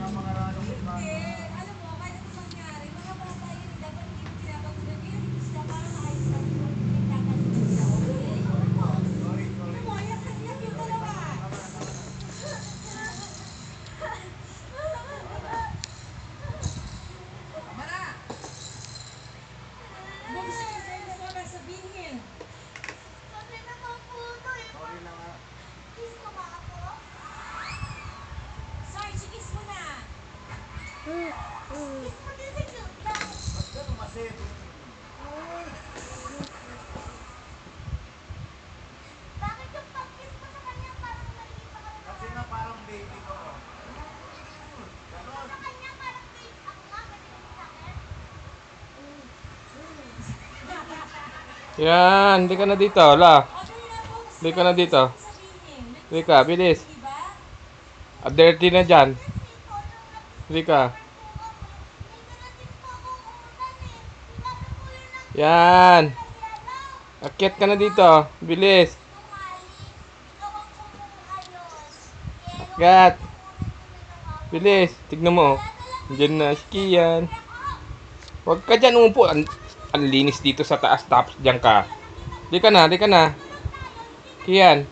Hindi. Alam mo, kahit anong mangyari, mga bata yun, dapat hindi mo pinapagulan yun. Hindi sila parang ayos lang yung pinagkakalunan sila. Okay? Umayak na iyak yung dalawa. Tama na! Ano gusto niyo sa inyo na sabihin? Sorry na po po ito eh. Sorry na nga. Kiss ko ba ako? Sorry, chikis mo na. Kiss mo din si cute lang. Ba't ka tumasin? Bakit yung pag-kiss mo sa kanya parang maliit pa kami Kasi nga parang baby ko. Ganon. sa kanya parang babe ako nga kasi sa akin? Yan, hindi ka na dito. Wala. Hindi ka na dito. Hindi ka, bilis. Dirty na dyan. Hindi ka. Yan. Akyat ka na dito. Bilis. Akyat. Bilis. Tignan mo. Diyan na si Kian. Huwag ka dyan umupo. Ang linis dito sa taas. Tapos dyan ka. Di ka na, di ka na. Kian.